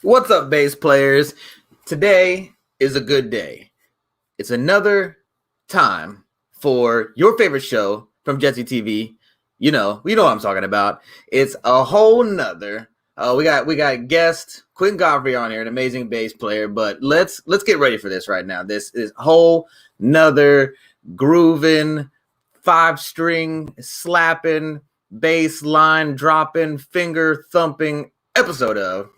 What's up, bass players? Today is a good day. It's another time for your favorite show from Jesse TV. You know what I'm talking about. It's a whole nother. We got guest Quinton Godfrey on here, an amazing bass player. But let's get ready for this right now. This is whole nother grooving, 5-string slapping, bass line dropping, finger thumping episode of.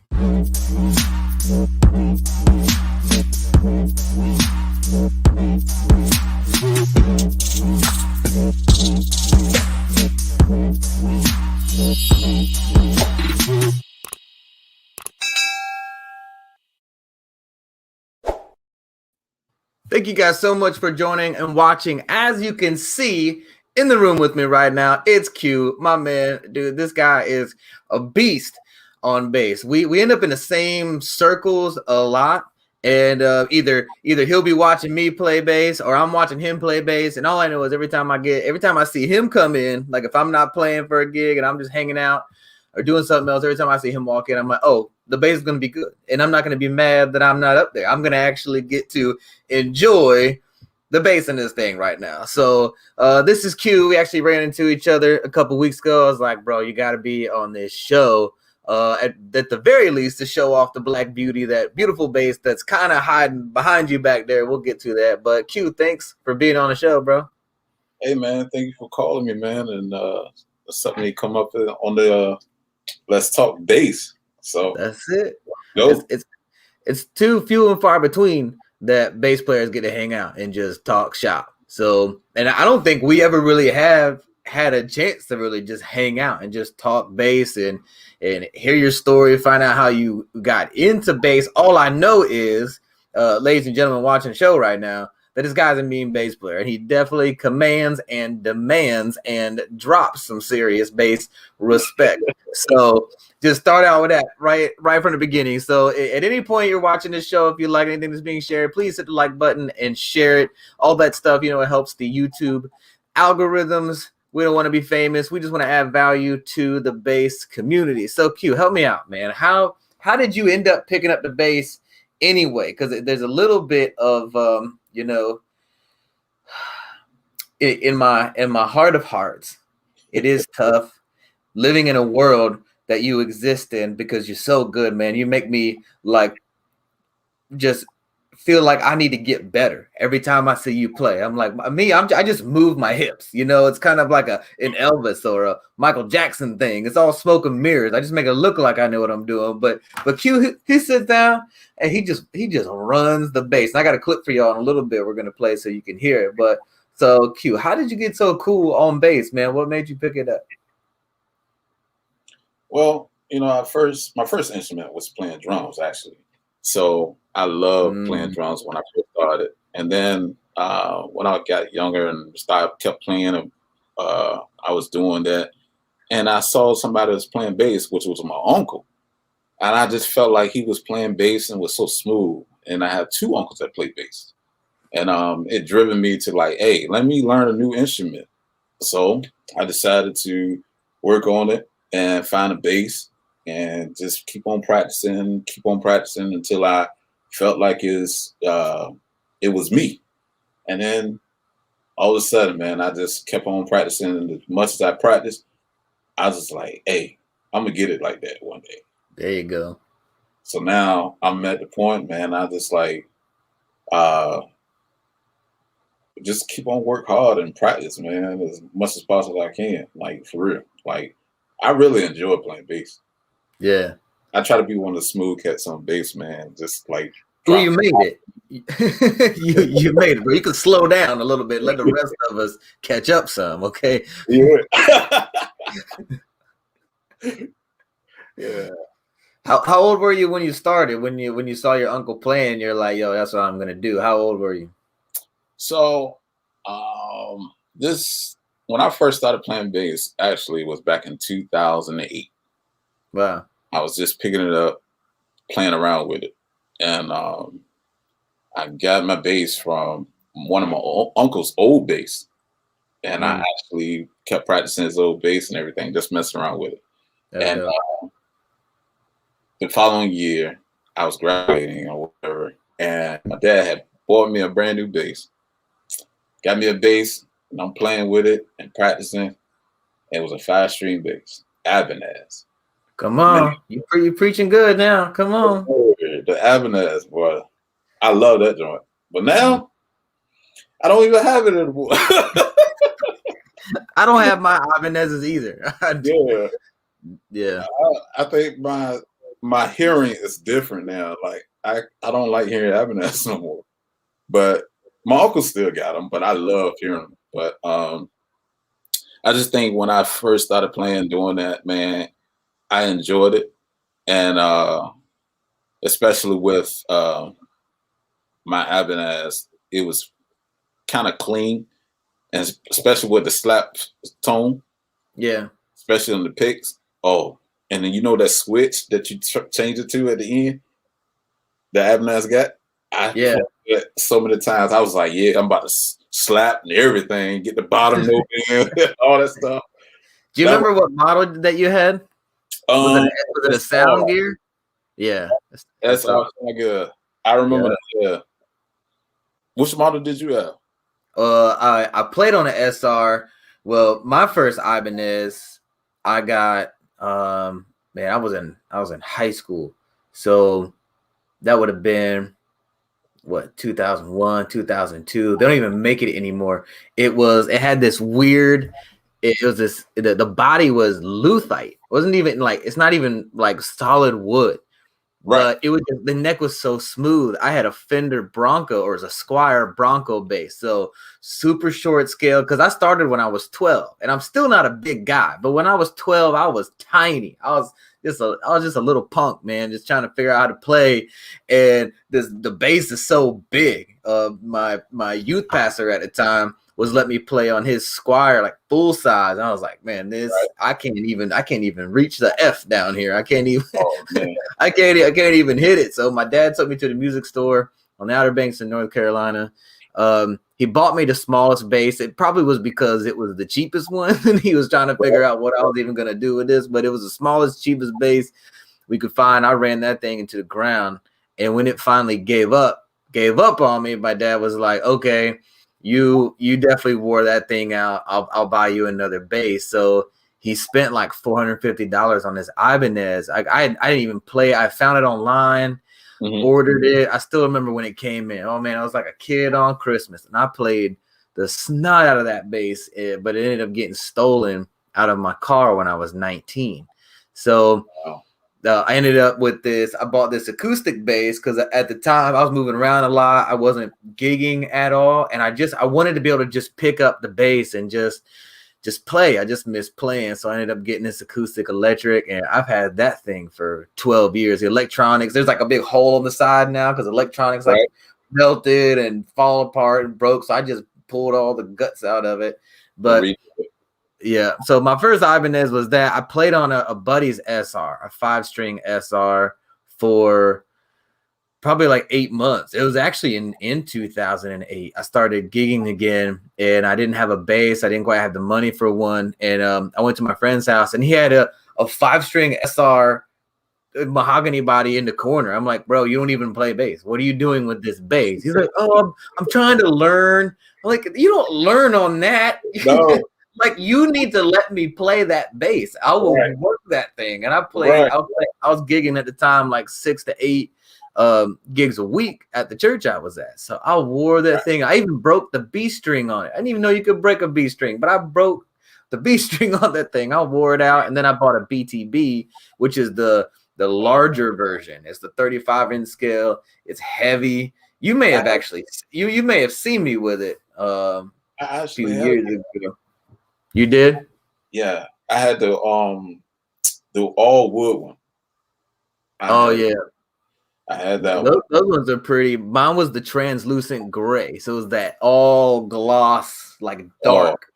Thank you guys so much for joining and watching. As you can see in the room with me right now, it's Q, my man. Dude, this guy is a beast on bass. We end up in the same circles a lot. And either he'll be watching me play bass or I'm watching him play bass. And all I know is every time I see him come in, like if I'm not playing for a gig and I'm just hanging out or doing something else, every time I see him walk in, I'm like, oh, the bass is going to be good. And I'm not going to be mad that I'm not up there. I'm going to actually get to enjoy the bass in this thing right now. So this is Q. We actually ran into each other a couple weeks ago. I was like, bro, you got to be on this show. At the very least, to show off the Black Beauty, that beautiful bass that's kind of hiding behind you back there. We'll get to that. But Q, thanks for being on the show, bro. Hey, man, thank you for calling me, man. And something to come up on the Let's Talk Bass. So that's it. Go. It's too few and far between that bass players get to hang out and just talk shop. So, and I don't think we ever really have had a chance to really just hang out and just talk bass and hear your story, find out how you got into bass. All I know is, ladies and gentlemen watching the show right now, that this guy's a mean bass player, and he definitely commands and demands and drops some serious bass respect. So just start out with that right from the beginning. So at any point you're watching this show, if you like anything that's being shared, please hit the like button and share it. All that stuff, it helps the YouTube algorithms. We don't want to be famous. We just want to add value to the bass community. So Q, help me out, man. How did you end up picking up the bass anyway? Because there's a little bit of in my heart of hearts, it is tough living in a world that you exist in because you're so good, man. You make me like just feel like I need to get better every time I see you play. I'm like, I just move my hips. It's kind of like an Elvis or a Michael Jackson thing. It's all smoke and mirrors. I just make it look like I know what I'm doing. But Q, he sits down and he just runs the bass. And I got a clip for y'all in a little bit we're gonna play so you can hear it. But so Q, how did you get so cool on bass, man? What made you pick it up? Well, my first instrument was playing drums, actually. So I loved playing drums when I first started. And then when I got younger and kept playing, I was doing that. And I saw somebody was playing bass, which was my uncle. And I just felt like he was playing bass and was so smooth. And I had two uncles that played bass. And it driven me to like, hey, let me learn a new instrument. So I decided to work on it and find a bass and just keep on practicing until I felt like it was me. And then all of a sudden, man, I just kept on practicing. And as much as I practiced, I was just like, hey, I'm going to get it like that one day. There you go. So now I'm at the point, man, I just like, just keep on work hard and practice, man, as much as possible I can. Like, for real. Like, I really enjoy playing bass. Yeah. I try to be one of the smooth cats on bass, man. Just like, well, you made it. you made it, bro. You can slow down a little bit. Let the rest of us catch up some, okay? Yeah. Yeah. How old were you when you started? When you saw your uncle playing, you're like, yo, that's what I'm gonna do. How old were you? So, when I first started playing bass, actually was back in 2008. Wow. I was just picking it up, playing around with it. And I got my bass from one of my uncle's old bass. And I actually kept practicing his old bass and everything, just messing around with it. And the following year, I was graduating or whatever, and my dad had bought me a brand new bass. Got me a bass, and I'm playing with it and practicing. It was a 5-string bass, Ibanez. Come on, you preaching good now. Come on, the Ibanez, boy. I love that joint, but now I don't even have it anymore. I don't have my Ibanez's either. Yeah, yeah. I think my hearing is different now. Like I don't like hearing Ibanez no more. But my uncle still got them. But I love hearing them. But I just think when I first started playing, doing that, man, I enjoyed it, and especially with my Ibanez, it was kind of clean, and especially with the slap tone. Yeah. Especially on the picks. Oh, and then you know that switch that you change it to at the end, the Ibanez got. Yeah. So many times I was like, yeah, I'm about to slap and everything, get the bottom note in, all that stuff. Do you remember what model that you had? Was it a sound gear? Yeah. That's all good. I remember that. Yeah. Which model did you have? I played on an SR. Well, my first Ibanez, I got man, I was in high school. So that would have been what, 2001, 2002. They don't even make it anymore. It had this weird, the body was luthite. It wasn't even like, it's not even like solid wood. But it was, the neck was so smooth. I had a Fender Bronco, or it was a Squire Bronco bass. So super short scale, because I started when I was 12, and I'm still not a big guy. But when I was 12, I was tiny. I was just a little punk, man, just trying to figure out how to play. And the bass is so big. My youth pastor at the time was let me play on his Squire, like full size. And I was like, man, I can't even reach the F down here. I can't even I can't even hit it. So my dad took me to the music store on the Outer Banks in North Carolina. He bought me the smallest bass. It probably was because it was the cheapest one, and he was trying to figure out what I was even gonna do with this. But it was the smallest, cheapest bass we could find. I ran that thing into the ground, and when it finally gave up on me, my dad was like, okay, you definitely wore that thing out. I'll buy you another bass. So he spent like $450 on this Ibanez. I didn't even play. I found it online, ordered it. I still remember when it came in. Oh man, I was like a kid on Christmas, and I played the snot out of that bass, but it ended up getting stolen out of my car when I was 19. So I ended up with this. I bought this acoustic bass because at the time I was moving around a lot. I wasn't gigging at all, and I wanted to be able to just pick up the bass and just play. I just missed playing, so I ended up getting this acoustic electric, and I've had that thing for 12 years. The electronics, there's like a big hole on the side now because electronics like melted and fall apart and broke, so I just pulled all the guts out of it. But yeah, so my first Ibanez was that. I played on a buddy's SR, a 5-string SR, for probably like 8 months. It was actually in 2008. I started gigging again, and I didn't have a bass. I didn't quite have the money for one. And I went to my friend's house, and he had a 5-string SR mahogany body in the corner. I'm like, bro, you don't even play bass. What are you doing with this bass? He's like, oh, I'm trying to learn. I'm like, you don't learn on that. No. Like, you need to let me play that bass. I will work that thing. And I played. I was gigging at the time like 6 to 8 gigs a week at the church I was at. So I wore that thing. I even broke the B string on it. I didn't even know you could break a B string, but I broke the B string on that thing. I wore it out, and then I bought a BTB, which is the larger version. It's the 35-inch scale. It's heavy. You may have actually you may have seen me with it a few years ago. You did? Yeah, I had the all wood one. Yeah. I had that one. Those ones are pretty. Mine was the translucent gray. So it was that all gloss, like dark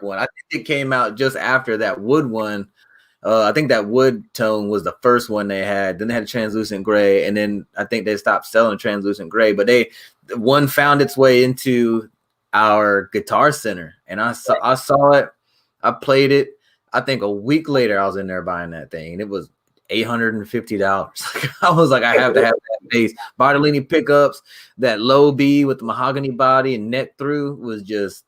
one. I think it came out just after that wood one. I think that wood tone was the first one they had. Then they had translucent gray, and then I think they stopped selling translucent gray. But one found its way into our Guitar Center, and I saw it. I played it. I think a week later I was in there buying that thing, and it was $850. I was like, I have to have that bass. Bartolini pickups, that low B with the mahogany body and neck through was just,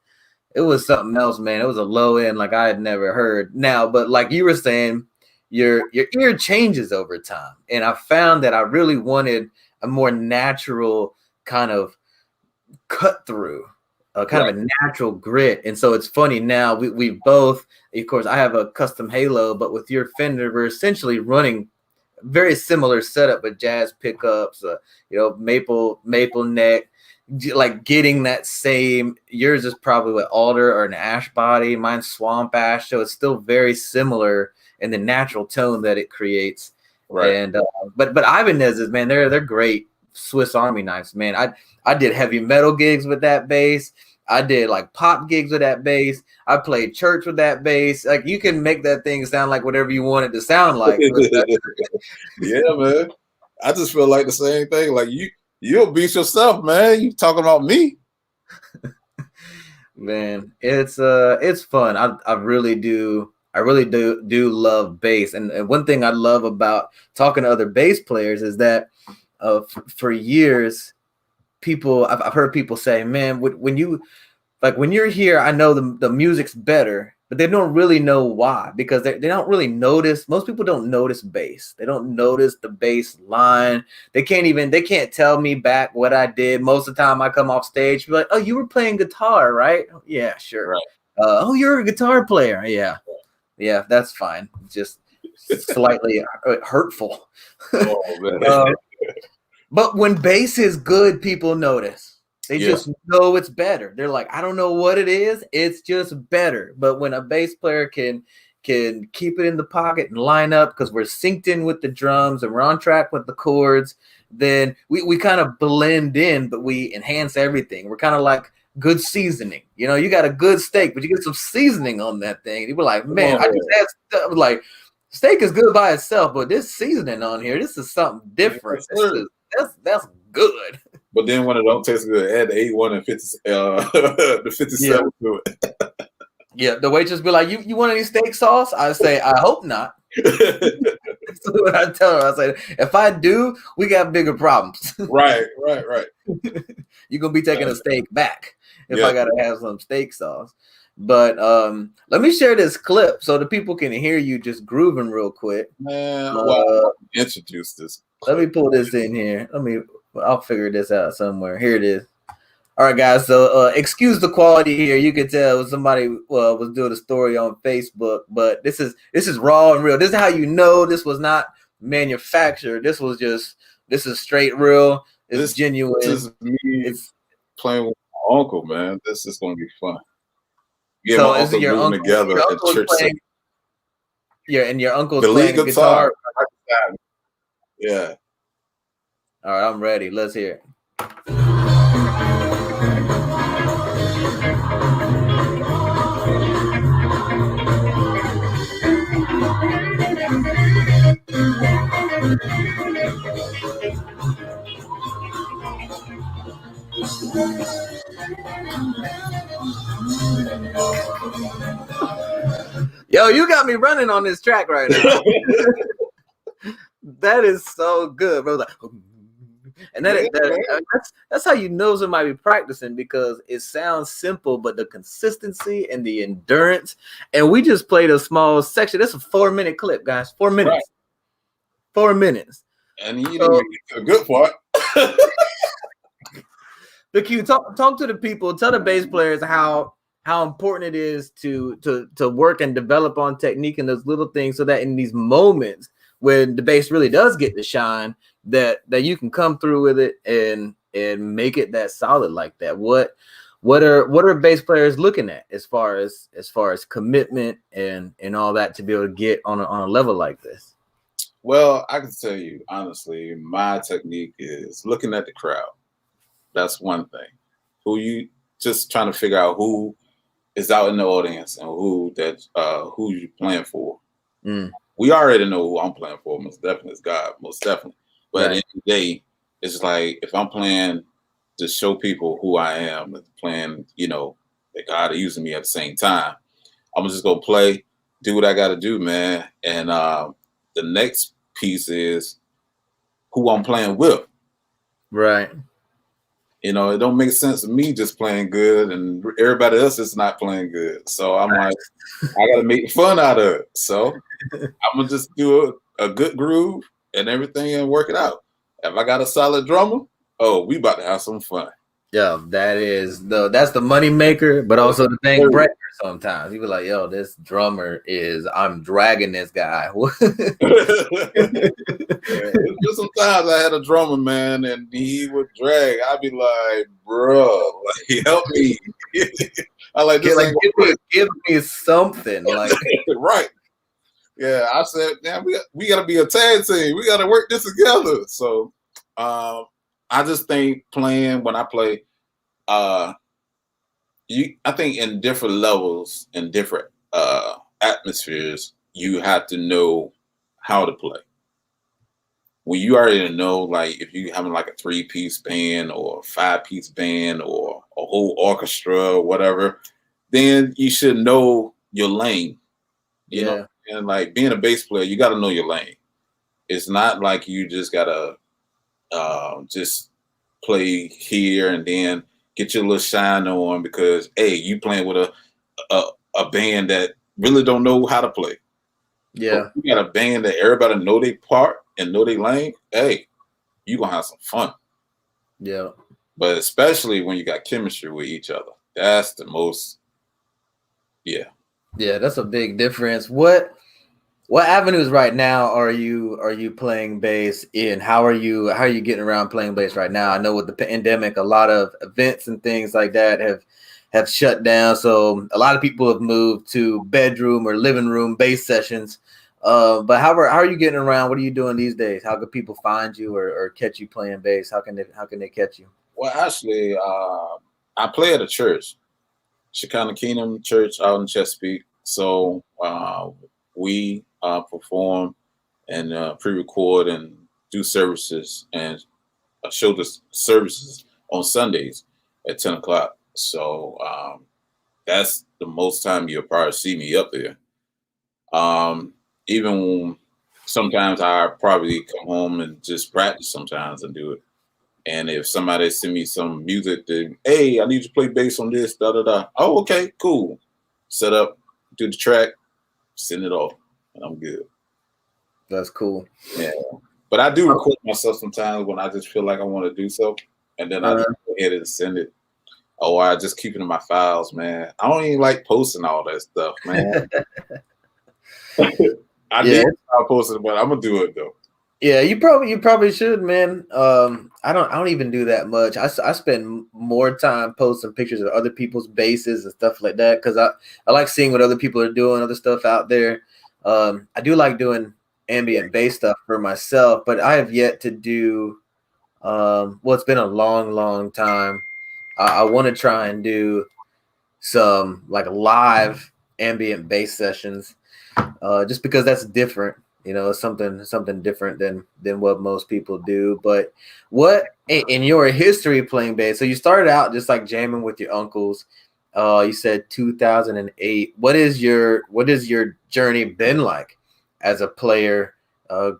it was something else, man. It was a low end like I had never heard. Now, but like you were saying, your ear changes over time. And I found that I really wanted a more natural kind of cut through, kind of a natural grit. And so it's funny now, we both, of course, I have a custom Halo, but with your Fender, we're essentially running very similar setup with jazz pickups, maple neck, like getting that same. Yours is probably with alder or an ash body, mine's swamp ash, so it's still very similar in the natural tone that it creates. Right. And but Ibanez's, man, they're great Swiss Army knives, man. I did heavy metal gigs with that bass. I did like pop gigs with that bass. I played church with that bass. Like, you can make that thing sound like whatever you want it to sound like. Yeah, man. I just feel like the same thing. Like, you'll beat yourself, man. You talking about me? Man, it's fun. I really do love bass. And one thing I love about talking to other bass players is that for years, I've heard people say, man, when you're here, I know the music's better, but they don't really know why, because they don't really notice. Most people don't notice bass. They don't notice the bass line. They can't tell me back what I did. Most of the time I come off stage, be like, oh, you were playing guitar, right? Yeah, sure. Right. Oh, you're a guitar player. Yeah, that's fine. Just slightly hurtful. Oh, man. But when bass is good, people notice. They just know it's better. They're like, I don't know what it is. It's just better. But when a bass player can keep it in the pocket and line up, because we're synced in with the drums and we're on track with the chords, then we kind of blend in, but we enhance everything. We're kind of like good seasoning. You got a good steak, but you get some seasoning on that thing. You be like, man, I just had stuff. Like, steak is good by itself, but this seasoning on here, this is something different. That's good. But then when it don't taste good, add the 81 and 50, the 57 to it. Yeah, the waitress be like, "You want any steak sauce?" I say, "I hope not." That's what I tell her. I say, "If I do, we got bigger problems." Right. You're gonna be taking a steak back if I gotta have some steak sauce. But let me share this clip so the people can hear you just grooving real quick. Man, introduce this. Let me pull this in here. I'll figure this out somewhere. Here it is. All right, guys. So excuse the quality here. You can tell somebody was doing a story on Facebook, but this is raw and real. This is how you know this was not manufactured. This is straight real. It's genuine. This is me playing with my uncle, man. This is going to be fun. Yeah, so is it your uncle together at church? And your uncle's playing guitar. Yeah. All right, I'm ready. Let's hear it. Yo, you got me running on this track right now. That is so good, bro. Like, and that's how you know somebody be practicing, because it sounds simple, but the consistency and the endurance. And we just played a small section. That's a 4-minute clip, guys. 4 minutes. Right. 4 minutes. And you didn't get to the good part. But Q, talk to the people. Tell the bass players how important it is to work and develop on technique and those little things, so that in these moments when the bass really does get to shine, that you can come through with it and make it that solid like that. What are bass players looking at as far as commitment and all that to be able to get on a level like this? Well, I can tell you honestly, my technique is looking at the crowd. That's one thing. Who you just trying to figure out who is out in the audience and who you playing for. We already know who I'm playing for. Most definitely is God. Most definitely. But at the end of the day, it's like, if I'm playing to show people who I am and playing, that God is using me at the same time, I'm just gonna play, do what I got to do, man. And the next piece is who I'm playing with. Right. You know, it don't make sense to me just playing good and everybody else is not playing good. So I'm like, I got to make fun out of it. So I'm gonna just do a good groove and everything and work it out. If I got a solid drummer, oh, we about to have some fun. Yeah, that's the money maker, but also the thing breaker sometimes. You be like, yo, this drummer I'm dragging this guy. Just sometimes I had a drummer, man, and he would drag. I'd be like, bro, like, help me. I like this. Give me something. Like right. Yeah, I said, man, we gotta be a tag team. We gotta work this together. So I just think when I play, I think in different levels, in different atmospheres, you have to know how to play. When you already know, like if you having like a 3-piece band or a 5-piece band or a whole orchestra or whatever, then you should know your lane. You know, and like being a bass player, you got to know your lane. It's not like you just gotta just play here and then get your little shine on because hey, you playing with a band that really don't know how to play. Yeah, but you got a band that everybody know their part and know their lane. Hey, you gonna have some fun. Yeah, but especially when you got chemistry with each other, that's the most. Yeah, that's a big difference. What avenues right now are you playing bass in? How are you getting around playing bass right now? I know with the pandemic, a lot of events and things like that have shut down. So a lot of people have moved to bedroom or living room bass sessions. But how are you getting around? What are you doing these days? How can people find you or catch you playing bass? How can they catch you? Well, actually, I play at a church, Shekinah Kingdom Church out in Chesapeake. So we perform and pre-record and do services and show the services on Sundays at 10 o'clock. So that's the most time you'll probably see me up there. Even sometimes I probably come home and just practice sometimes and do it. And if somebody send me some music, then hey, I need you to play bass on this, da da da. Oh, okay, cool. Set up, do the track, send it off, and I'm good. That's cool. Yeah, but I do record myself sometimes when I just feel like I want to do so, and then I just go ahead and send it. Or I just keep it in my files, man. I don't even like posting all that stuff, man. I did start posting, but I'm gonna do it though. Yeah, you probably should, man. I don't even do that much. I spend more time posting pictures of other people's basses and stuff like that because I like seeing what other people are doing, other stuff out there. I do like doing ambient bass stuff for myself, but I have yet to do. Well, it's been a long time. I want to try and do some like live ambient bass sessions, just because that's different. You know, something different than what most people do. But what in your history playing bass? So you started out just like jamming with your uncles. You said 2008. What is your journey been like as a player,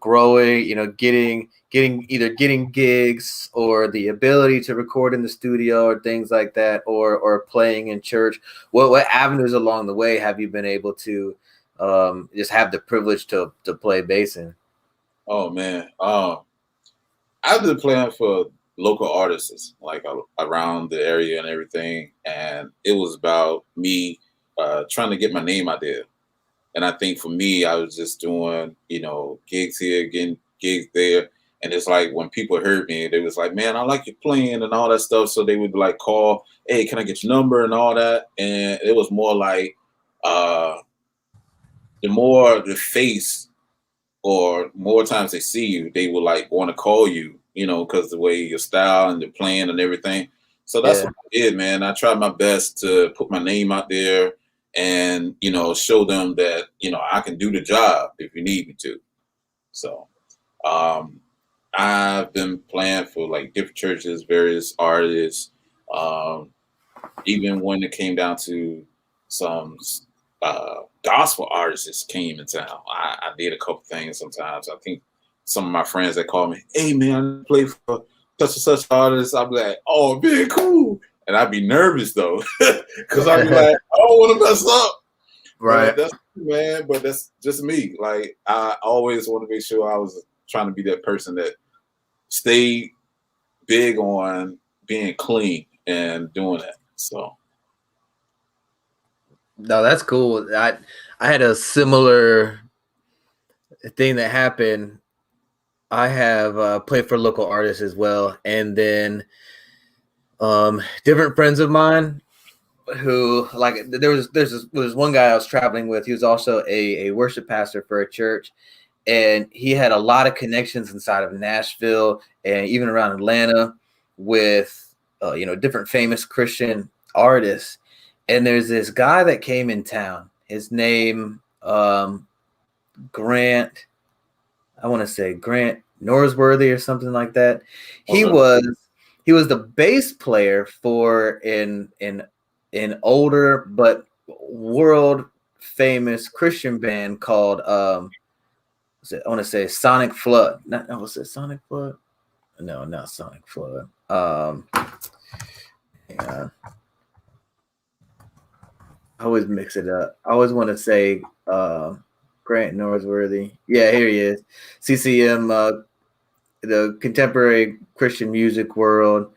growing? You know, getting either getting gigs or the ability to record in the studio or things like that, or playing in church. What avenues along the way have you been able to just have the privilege to play bass in? Oh man, I've been playing for local artists like around the area and everything, and it was about me trying to get my name out there. And I think for me, I was just doing gigs here, getting gigs there, and it's like when people heard me, they was like, "Man, I like you playing and all that stuff." So they would like call, "Hey, can I get your number?" and all that. And it was more like the more the face or more times they see you, they will like want to call you, because the way your style and the playing and everything. So that's what I did, man. I tried my best to put my name out there and, show them that, I can do the job if you need me to. So I've been playing for like different churches, various artists, even when it came down to some gospel artists came in town. I did a couple things sometimes. I think some of my friends that call me, hey man, I play for such and such artist. I'm like, oh man, cool. And I'd be nervous though, because I'd be like, I don't want to mess up. Right. But that's man, but that's just me. Like I always want to make sure I was trying to be that person that stayed big on being clean and doing that. So no, that's cool. I had a similar thing that happened. I have played for local artists as well, and then different friends of mine who, like, there was one guy I was traveling with. He was also a worship pastor for a church, and he had a lot of connections inside of Nashville and even around Atlanta with different famous Christian artists. And there's this guy that came in town. His name Grant. I want to say Grant Norrisworthy or something like that. He was the bass player for an older but world famous Christian band called I want to say Sonic Flood. Was it Sonic Flood? No, not Sonic Flood. Yeah. I always mix it up. I always want to say Grant Norrisworthy. Yeah, here he is. CCM, the contemporary Christian music world,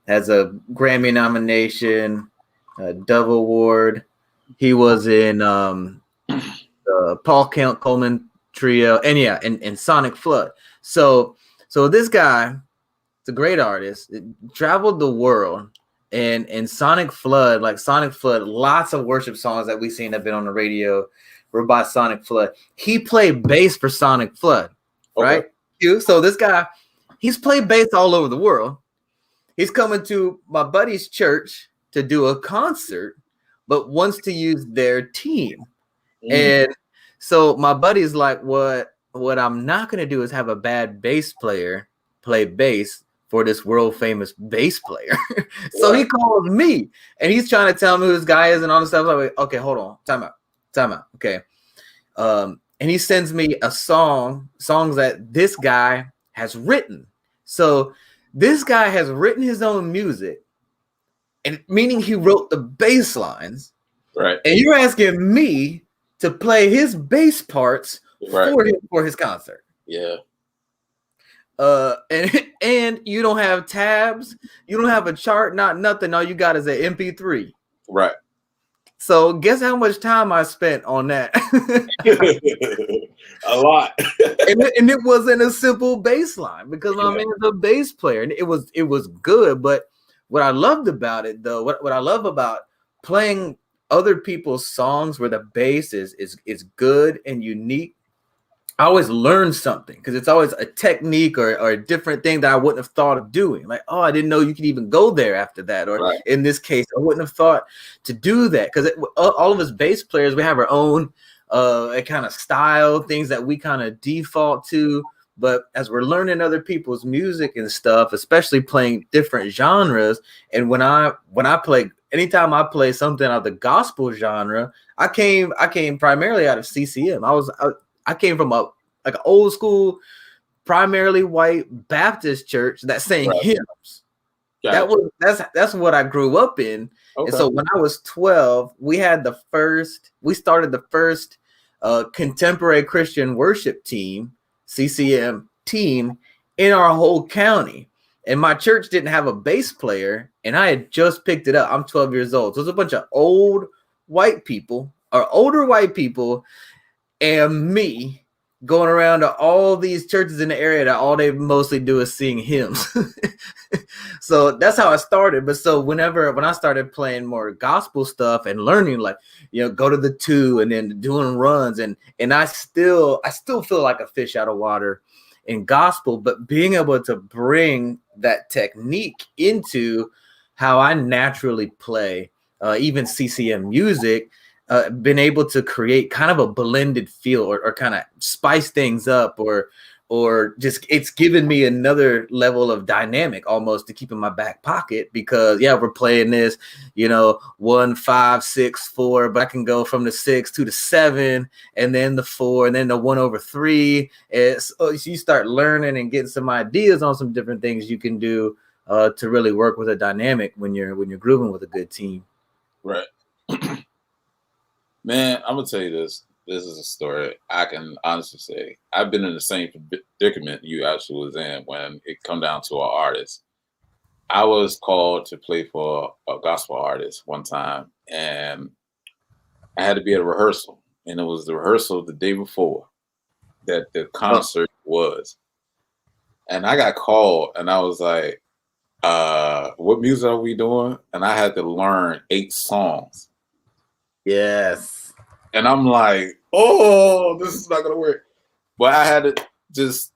has a Grammy nomination, a Dove Award. He was in the Paul Coleman Trio, and Sonic Flood. So this guy, it's a great artist. It traveled the world. And Sonic Flood, lots of worship songs that we've seen have been on the radio were by Sonic Flood. He played bass for Sonic Flood, right? So this guy, he's played bass all over the world. He's coming to my buddy's church to do a concert, but wants to use their team. And so my buddy's like, what I'm not going to do is have a bad bass player play bass for this world famous bass player. So he calls me and he's trying to tell me who this guy is and all this stuff. I'm like, okay, hold on. Time out. Okay. And he sends me a songs that this guy has written. So this guy has written his own music, and meaning he wrote the bass lines. Right. And you're asking me to play his bass parts for his concert. Yeah. And you don't have tabs, you don't have a chart, not nothing. All you got is an MP3. Right. So guess how much time I spent on that? A lot. and it wasn't a simple bass line because my man's a bass player, and it was good. But what I loved about it, though, what I love about playing other people's songs where the bass is good and unique, I always learn something because it's always a technique or a different thing that I wouldn't have thought of doing. Like, oh, I didn't know you could even go there after that. Or in this case, I wouldn't have thought to do that because all of us bass players, we have our own kind of style, things that we kind of default to. But as we're learning other people's music and stuff, especially playing different genres, and when I play, anytime I play something out of the gospel genre, I came primarily out of CCM. I came from an old school, primarily white Baptist church that sang hymns. Gotcha. That's what I grew up in. Okay. And so when I was 12, we started the first contemporary Christian worship team, CCM team, in our whole county. And my church didn't have a bass player, and I had just picked it up. I'm 12 years old. So it was a bunch of older white people, and me going around to all these churches in the area that all they mostly do is sing hymns. So that's how I started. But so when I started playing more gospel stuff and learning, like, go to the 2 and then doing runs, and I still feel like a fish out of water in gospel, but being able to bring that technique into how I naturally play, even CCM music, been able to create kind of a blended feel or kind of spice things up or or just it's given me another level of dynamic almost to keep in my back pocket, because we're playing this, 1 5 6 4, but I can go from the 6 to the 7 and then the 4 and then the 1/3. So you start learning and getting some ideas on some different things you can do to really work with a dynamic when you're grooving with a good team. Right. Man, I'm gonna tell you this. This is a story I can honestly say. I've been in the same predicament you actually was in when it come down to an artist. I was called to play for a gospel artist one time, and I had to be at a rehearsal, and it was the rehearsal the day before that the concert was. And I got called, and I was like, what music are we doing? And I had to learn 8 songs. Yes. And I'm like, oh, this is not gonna work. But I had to just,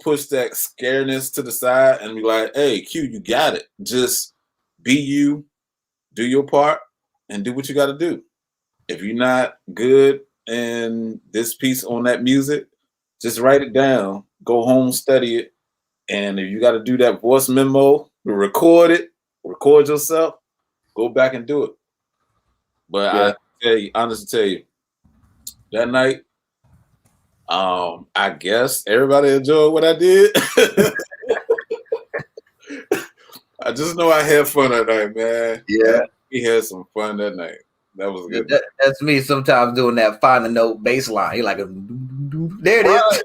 push that scaredness to the side and be like, hey, Q, you got it. Just be you, do your part, and do what you gotta do. If you're not good in this piece on that music, just write it down, go home, study it. And if you gotta do that voice memo, record it, record yourself, go back and do it. But honestly tell you, that night, I guess everybody enjoyed what I did. I just know I had fun that night, man. Yeah. We had some fun that night. That was good. That's me sometimes doing that find the note bass line. You're like, there it is.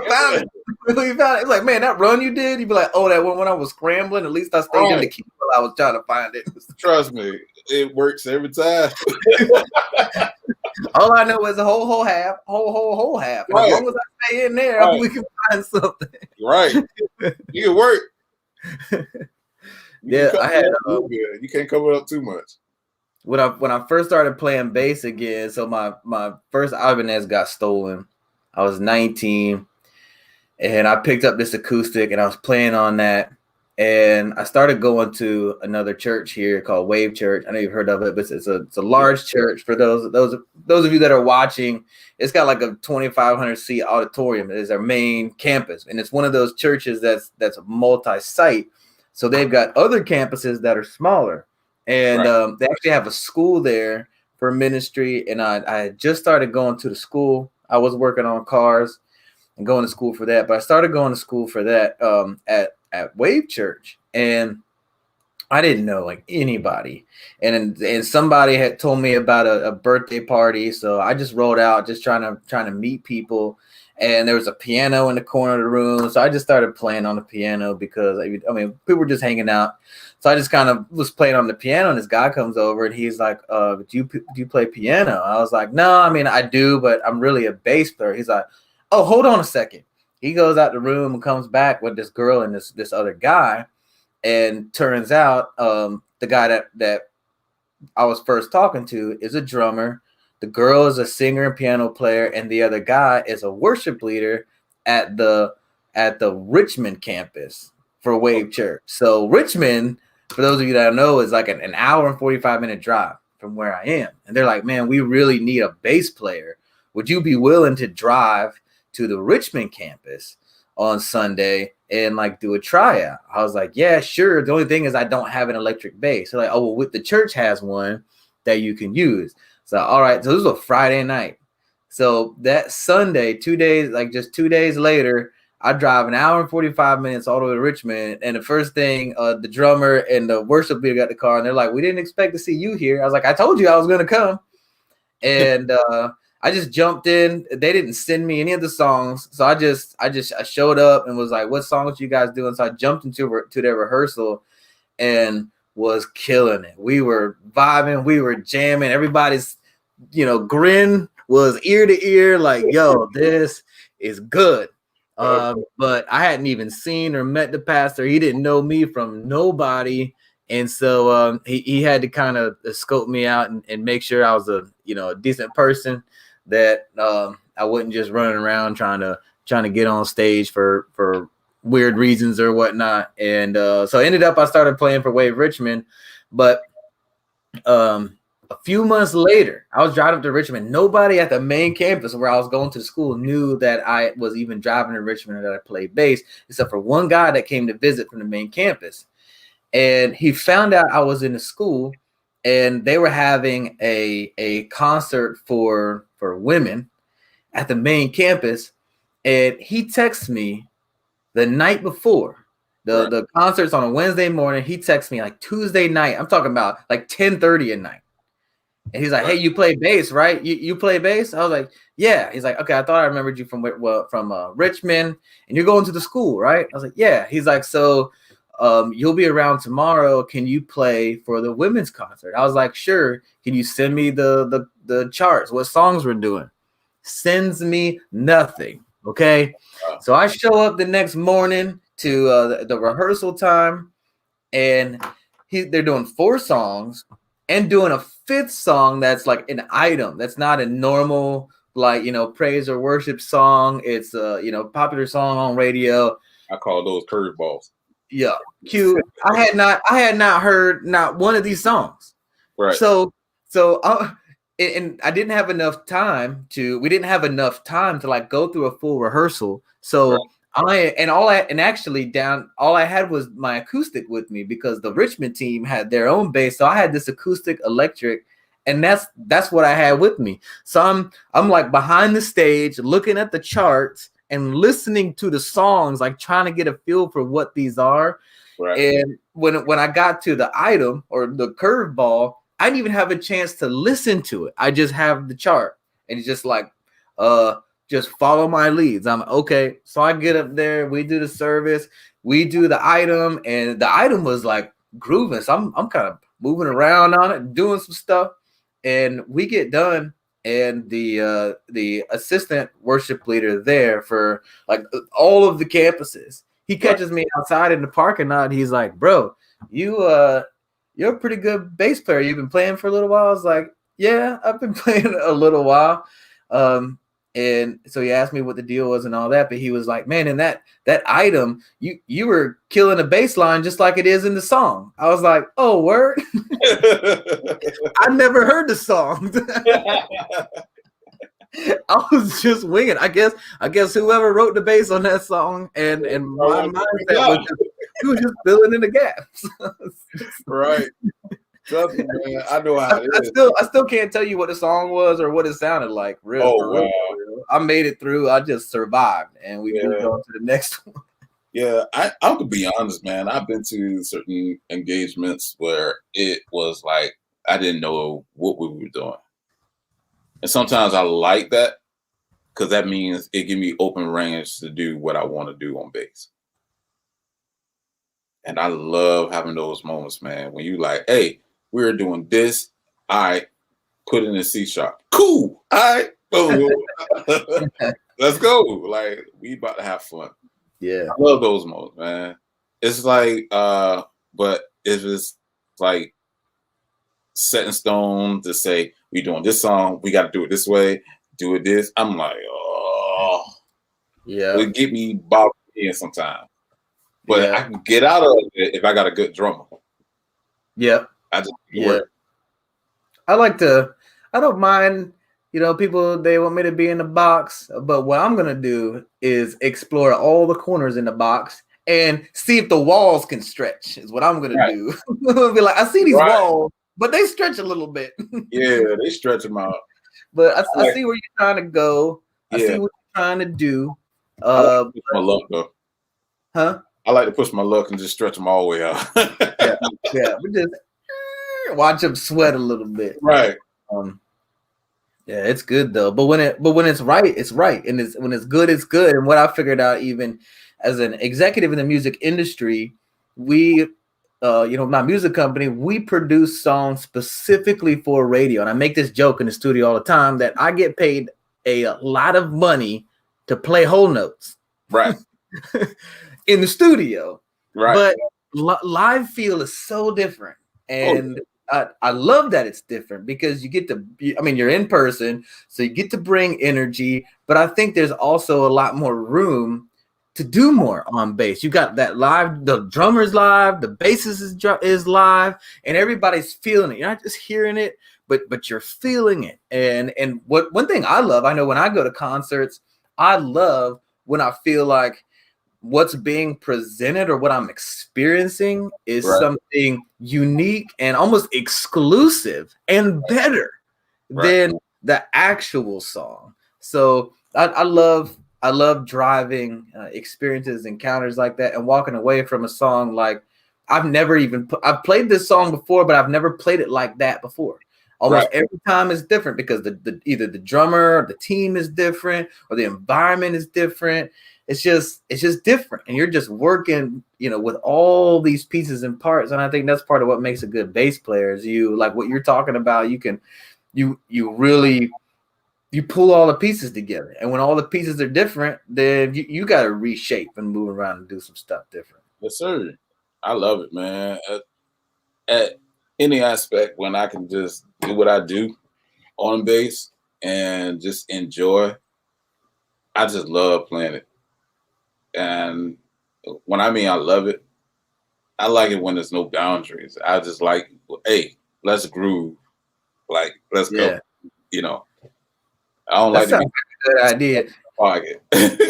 Found it. It's like, man, that run you did. You'd be like, oh, that one when I was scrambling. At least I stayed in the key while I was trying to find it. Trust me, it works every time. All I know is a whole half. And as long as I stay in there, we can find something. Right. You can work. I had. You can't cover up too much. When I first started playing bass again, so my first Ibanez got stolen. I was 19, and I picked up this acoustic, and I was playing on that. And I started going to another church here called Wave Church. I know you've heard of it, but it's a large church. For those of you that are watching, it's got like a 2,500 seat auditorium. It is their main campus, and it's one of those churches that's a multi-site. So they've got other campuses that are smaller, and they actually have a school there for ministry. And I had just started going to the school. I was working on cars and going to school for that, but I started going to school for that at Wave Church, and I didn't know like anybody, and somebody had told me about a birthday party, so I just rolled out, just trying to meet people. And there was a piano in the corner of the room, so I just started playing on the piano because people were just hanging out. So I just kind of was playing on the piano, and this guy comes over and he's like, do you play piano? I was like, no, I do, but I'm really a bass player. He's like, oh, hold on a second. He goes out the room and comes back with this girl and this other guy. And turns out the guy that I was first talking to is a drummer. The girl is a singer and piano player, and the other guy is a worship leader at the Richmond campus for Wave Church. So Richmond, for those of you that know, is like an hour and 45-minute drive from where I am. And they're like, man, we really need a bass player. Would you be willing to drive to the Richmond campus on Sunday and like do a tryout? I was like, yeah, sure. The only thing is I don't have an electric bass. So like, oh, well, the church has one that you can use. So, all right. So this was a Friday night. So that Sunday, 2 days, like just 2 days later, I drive an hour and 45 minutes all the way to Richmond. And the first thing, the drummer and the worship leader got the car, and they're like, we didn't expect to see you here. I was like, I told you I was going to come. And I just jumped in. They didn't send me any of the songs. So I showed up and was like, what songs you guys doing? So I jumped into their rehearsal and was killing it. We were vibing. We were jamming. Everybody's, grin was ear to ear, like, yo, this is good. But I hadn't even seen or met the pastor. He didn't know me from nobody. And so he had to kind of scope me out and make sure I was a decent person, that I wasn't just running around trying to get on stage for weird reasons or whatnot. And so I started playing for Wave Richmond, but A few months later, I was driving to Richmond. Nobody at the main campus where I was going to school knew that I was even driving to Richmond and that I played bass, except for one guy that came to visit from the main campus. And he found out I was in the school, and they were having a concert for women at the main campus. And he texted me the night before. The concert's on a Wednesday morning. He texted me like Tuesday night. I'm talking about like 10:30 at night. And he's like, "Hey, you play bass, right? You play bass?" I was like, "Yeah." He's like, "Okay, I thought I remembered you from Richmond, and you're going to the school, right?" I was like, "Yeah." He's like, "So, you'll be around tomorrow. Can you play for the women's concert?" I was like, "Sure." Can you send me the charts? What songs we're doing? Sends me nothing. Okay, so I show up the next morning to the rehearsal time, and they're doing 4 songs and doing a 5th song that's like an item. That's not a normal, like, praise or worship song. It's a, popular song on radio. I call those curveballs. Yeah. Cute. I had not heard not one of these songs. Right. So and I didn't have enough time we didn't have enough time to like go through a full rehearsal. So all I had was my acoustic with me, because the Richmond team had their own bass. So I had this acoustic electric, and that's what I had with me. So I'm like behind the stage looking at the charts and listening to the songs, like trying to get a feel for what these are. Right. And when I got to the item or the curveball, I didn't even have a chance to listen to it. I just have the chart, and it's just like, just follow my leads. I'm okay. So I get up there, we do the service, we do the item, and the item was like grooving. So I'm kind of moving around on it, doing some stuff, and we get done. And the assistant worship leader there for like all of the campuses, he catches me outside in the parking lot. And he's like, "Bro, you're a pretty good bass player. You've been playing for a little while." I was like, "Yeah, I've been playing a little while." And so he asked me what the deal was and all that, but he was like, "Man, in that item, you were killing a bass line just like it is in the song." I was like, "Oh, word." I never heard the song. I was just winging. I guess whoever wrote the bass on that song and my mindset was just filling in the gaps. Right. Trust me, man. I know how it is. I still can't tell you what the song was or what it sounded like. Real. I made it through. I just survived, and we moved on to the next one. Yeah, I could be honest, man. I've been to certain engagements where it was like I didn't know what we were doing. And sometimes I like that, because that means it gives me open range to do what I want to do on bass. And I love having those moments, man, when you like, "Hey, we're doing this. All right, put it in a C sharp. Cool. All right, let's go. Like, we about to have fun." Yeah, I love those moments, man. It's like, but if it's like set in stone to say we doing this song, we got to do it this way, do it this. I'm like, oh, yeah, it get me bogged in sometimes. But I can get out of it if I got a good drummer. Yep. I just work. I don't mind, people, they want me to be in the box, but what I'm going to do is explore all the corners in the box and see if the walls can stretch is what I'm going to do. I'll be like, I see these walls, but they stretch a little bit. Yeah, they stretch them out. But I see where you're trying to go. I see what you're trying to do. I like to push my luck, though. Huh? I like to push my luck and just stretch them all the way out. Yeah. We just watch them sweat a little bit. Right. Yeah, it's good though. But when it's right, it's right. And when it's good, it's good. And what I figured out, even as an executive in the music industry, we my music company, we produce songs specifically for radio. And I make this joke in the studio all the time that I get paid a lot of money to play whole notes. Right. In the studio. Right. But live feel is so different. And I love that it's different, because you get to, you're in person, so you get to bring energy, but I think there's also a lot more room to do more on bass. You got that live, the drummer's live, the bassist is live, and everybody's feeling it. You're not just hearing it, but you're feeling it. And what one thing I love, I know when I go to concerts, I love when I feel like what's being presented or what I'm experiencing is something unique and almost exclusive and better than the actual song. So I love driving experiences, encounters like that, and walking away from a song like I've I've played this song before, but I've never played it like that before. Almost every time is different because either the drummer or the team is different or the environment is different. It's just different, and you're just working, with all these pieces and parts. And I think that's part of what makes a good bass player is you like what you're talking about. You really pull all the pieces together, and when all the pieces are different, then you got to reshape and move around and do some stuff different. Yes, sir. I love it, man. At any aspect, when I can just do what I do on bass and just enjoy, I just love playing it. And when I mean I love it, I like it when there's no boundaries. I just like, hey, let's groove. Like, let's go. I don't like to be a good idea. Pocket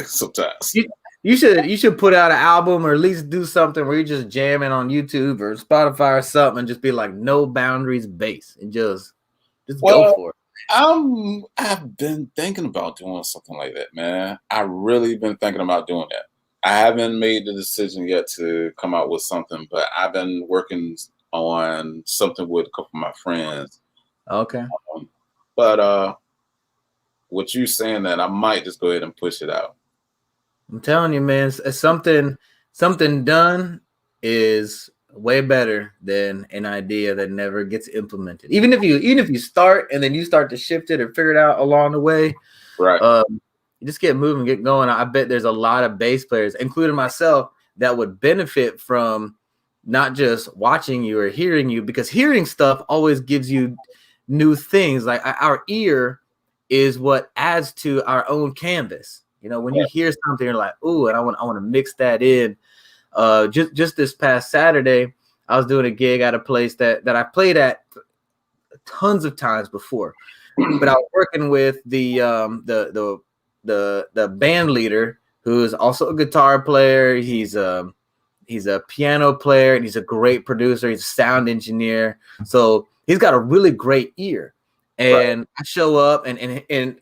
sometimes. You should put out an album or at least do something where you're just jamming on YouTube or Spotify or something and just be like no boundaries bass and just go for it. I've been thinking about doing something like that, man. I really been thinking about doing that. I haven't made the decision yet to come out with something, but I've been working on something with a couple of my friends. Okay. But with you saying that, I might just go ahead and push it out. I'm telling you, man, something done is way better than an idea that never gets implemented. Even if you start and then you start to shift it or figure it out along the way, right? You just get moving, get going. I bet there's a lot of bass players, including myself, that would benefit from not just watching you or hearing you, because hearing stuff always gives you new things. Like our ear is what adds to our own canvas. When you hear something, you're like, "Ooh," and I want to mix that in. Just this past Saturday, I was doing a gig at a place that I played at tons of times before, but I was working with the band leader, who is also a guitar player. He's a piano player, and he's a great producer. He's a sound engineer, so he's got a really great ear. And I show up, and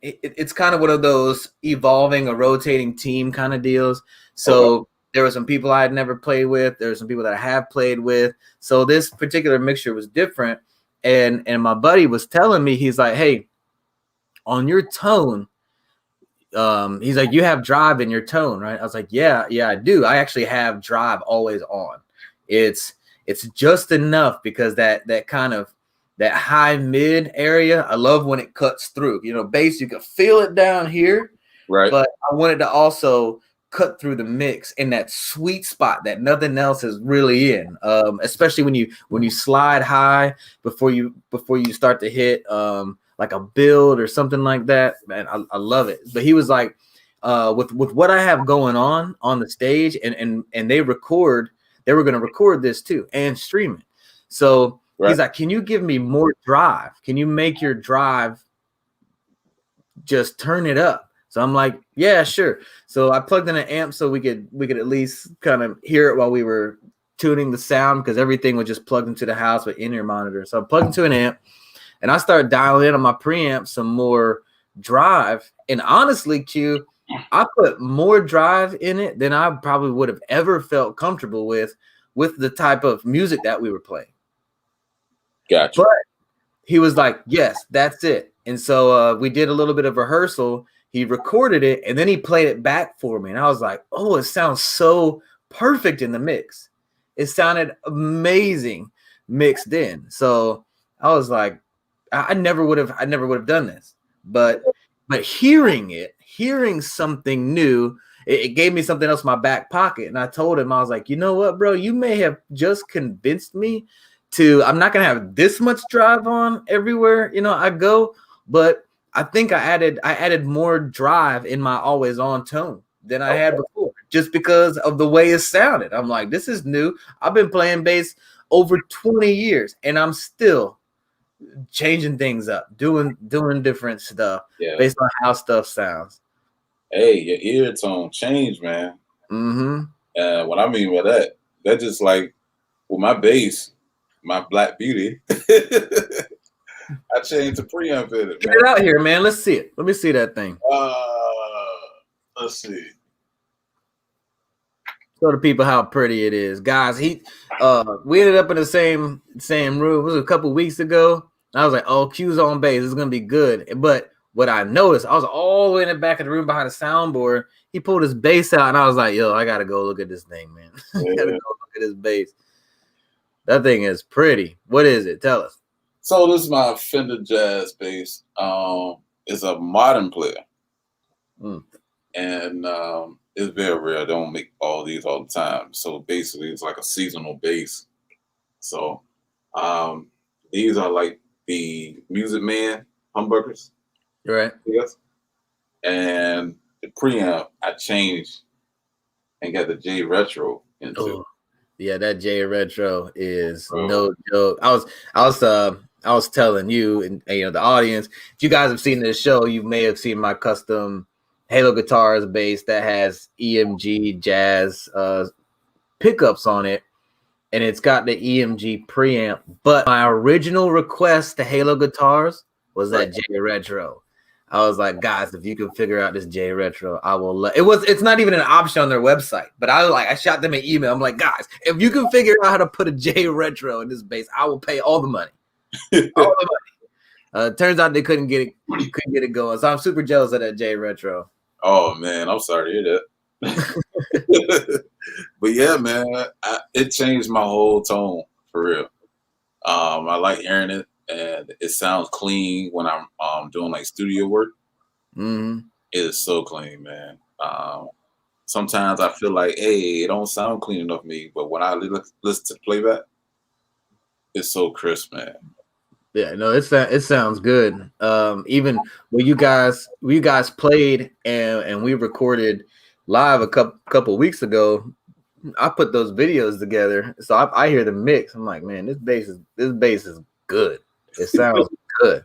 it's kind of one of those evolving or rotating team kind of deals. So there were some people I had never played with. There were some people that I have played with. So this particular mixture was different. And my buddy was telling me, he's like, "Hey, on your tone," he's like, "You have drive in your tone, right?" I was like, yeah, I do. I actually have drive always on. It's just enough because that kind of that high mid area, I love when it cuts through. Bass, you can feel it down here, right? But I wanted to also cut through the mix in that sweet spot that nothing else is really in. Especially when you slide high before you start to hit like a build or something like that. Man, I love it. But he was like, with what I have going on the stage, and they were going to record this too and stream it. So he's like, "Can you give me more drive? Can you make your drive just turn it up?" So I'm like, "Yeah, sure." So I plugged in an amp so we could at least kind of hear it while we were tuning the sound, because everything was just plugged into the house with in-ear monitor. So I plugged into an amp, and I started dialing in on my preamp some more drive. And honestly, Q, I put more drive in it than I probably would have ever felt comfortable with the type of music that we were playing. Gotcha. But he was like, "Yes, that's it." And so we did a little bit of rehearsal. He recorded it, and then he played it back for me. And I was like, "Oh, it sounds so perfect in the mix. It sounded amazing mixed in." So I was like, I never would have done this. But hearing something new, it gave me something else in my back pocket. And I told him, I was like, "You know what, bro? You may have just convinced me I'm not gonna have this much drive on everywhere I go, but I think I added more drive in my always on tone than I had before, just because of the way it sounded." I'm like, "This is new. I've been playing bass over 20 years, and I'm still changing things up, doing different stuff Yeah. based on how stuff sounds. Hey, your ear tone change, man. Mm-hmm. What I mean by that just like with my bass, my Black Beauty, I changed the preamp in it, Get man. it out here, man. Let's see it. Let me see that thing. Let's see. Show the people how pretty it is, guys. We ended up in the same room. It was a couple weeks ago. I was like, "Oh, Q's on bass. It's gonna be good." But what I noticed, I was all the way in the back of the room behind the soundboard. He pulled his bass out, and I was like, "Yo, I gotta go look at this thing, man. I gotta go look at his bass. That thing is pretty. What is it? Tell us." So this is my Fender Jazz bass. It's a modern player, and it's very rare. They don't make all these all the time. So basically, it's like a seasonal bass. So these are like the Music Man humbuckers. Right. Yes. And the preamp I changed and got the J Retro into. Oh, yeah, that J Retro is no joke. I was telling you and the audience, if you guys have seen this show, you may have seen my custom Halo Guitars bass that has EMG jazz pickups on it, and it's got the EMG preamp. But my original request to Halo Guitars was that J Retro. I was like, guys, if you can figure out this J Retro, I will. It's not even an option on their website, but I shot them an email. I'm like, guys, if you can figure out how to put a J Retro in this bass, I will pay all the money. All the money. Turns out they couldn't get it going. So I'm super jealous of that J Retro. Oh man, I'm sorry to hear that. But yeah, man, it changed my whole tone for real. I like hearing it, and it sounds clean when I'm doing like studio work. Mm-hmm. It is so clean, man. Sometimes I feel like, hey, it don't sound clean enough to me, but when I listen to playback, it's so crisp, man. Yeah, no, it sounds good. Even when you guys played and we recorded live a couple weeks ago, I put those videos together, so I hear the mix. I'm like, man, this bass is good. It sounds good.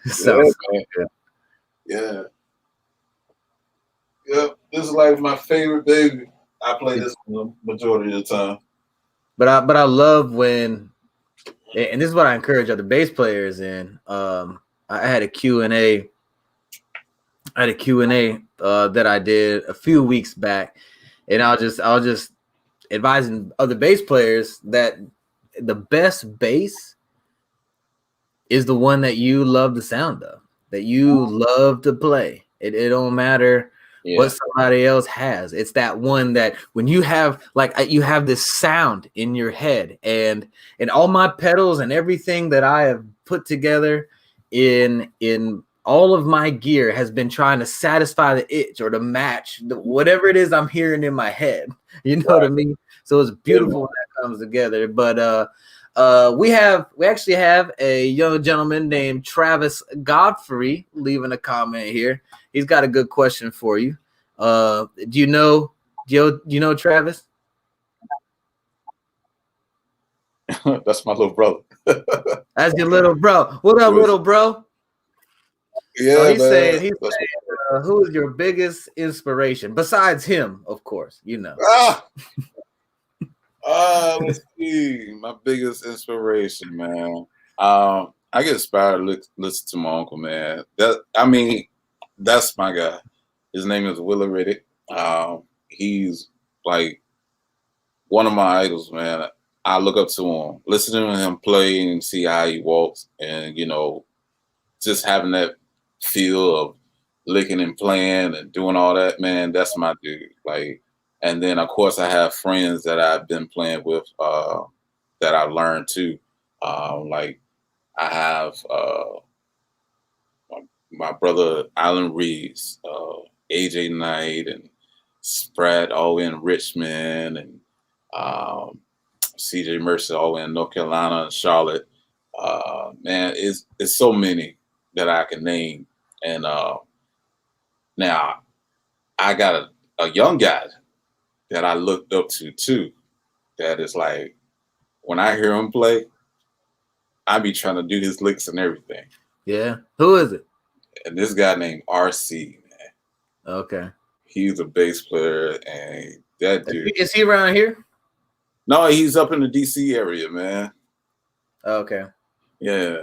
It sounds good. Yeah. Yep. This is like my favorite baby. I play this the majority of the time. But I love when, and this is what I encourage other bass players in. I had a Q&A. That I did a few weeks back, and I was just advising other bass players that the best bass is the one that you love the sound of, that you love to play. It don't matter what somebody else has. It's that one that when you have you have this sound in your head, and all my pedals and everything that I have put together in all of my gear has been trying to satisfy the itch or to match whatever it is I'm hearing in my head. You know what I mean? So it's beautiful when that comes together. But we actually have a young gentleman named Travis Godfrey leaving a comment here. He's got a good question for you. Do you know Travis? That's my little brother. That's your little bro. What up, little bro? Yeah, so he's saying, who is your biggest inspiration besides him? Of course, you know. Let's see. My biggest inspiration, man. I get inspired to listen to my uncle, man. That's my guy. His name is Willa Riddick. He's like one of my idols, man. I look up to him, listening to him play and see how he walks, and just having that feel of licking and playing and doing all that, man. That's my dude. Like, and then of course I have friends that I've been playing with that I've learned too. Like I have my brother Alan Reeves, AJ Knight, and Spratt all in Richmond, and CJ Mercer all in North Carolina and Charlotte. Man, it's so many that I can name. And now I got a young guy that I looked up to too. That is like, when I hear him play, I be trying to do his licks and everything. Yeah. Who is it? And this guy named RC, man. Okay. He's a bass player, and that dude. Is he around here? No, he's up in the DC area, man. Okay. Yeah.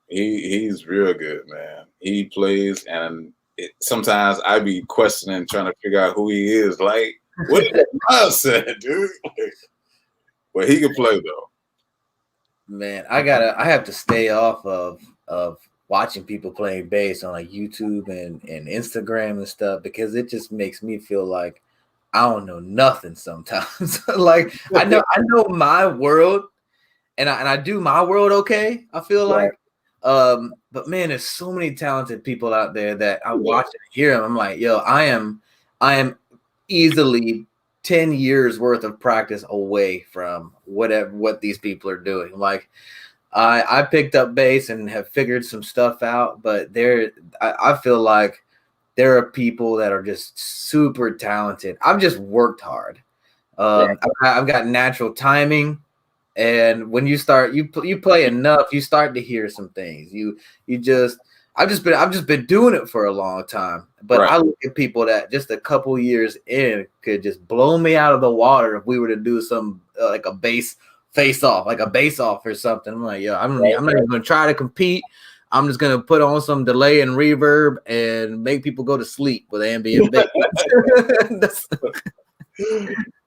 He's real good, man. He plays, and sometimes I be questioning, trying to figure out who he is. Like, what is that mindset, dude? But he can play though. Man, I have to stay off of watching people playing bass on like YouTube and Instagram and stuff, because it just makes me feel like I don't know nothing sometimes. Like I know my world, and I do my world okay, I feel like. But man, there's so many talented people out there that I watch and hear them. I'm like, yo, I am easily 10 years worth of practice away from what these people are doing. Like I picked up bass and have figured some stuff out, but I feel like there are people that are just super talented. I've just worked hard. I've got natural timing. And when you start, you play enough, you start to hear some things. I've just been doing it for a long time. But I look at people that just a couple years in could just blow me out of the water if we were to do some like a bass face off, like a bass off or something. I'm like, yo, I'm not even gonna try to compete. I'm just gonna put on some delay and reverb and make people go to sleep with ambient bass.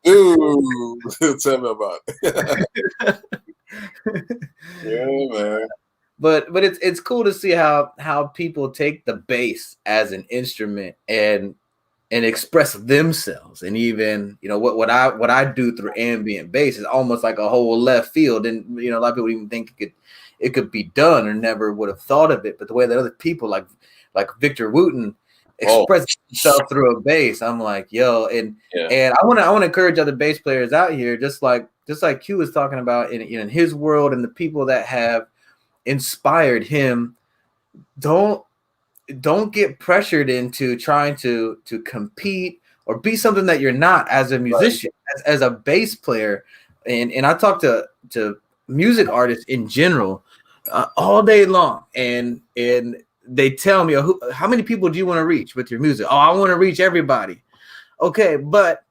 Ooh, tell me about it. Yeah, man. But it's cool to see how people take the bass as an instrument and express themselves. And even, you know, what I do through ambient bass is almost like a whole left field. And, you know, a lot of people even think it could be done or never would have thought of it. But the way that other people like Victor Wooten express himself through a bass, I'm like, yo, and I want to encourage other bass players out here, just like Q was talking about in his world and the people that have inspired him. Don't get pressured into trying to compete or be something that you're not as a musician, as a bass player. And I talk to music artists in general all day long, and they tell me, how many people do you want to reach with your music? Oh, I want to reach everybody. Okay, but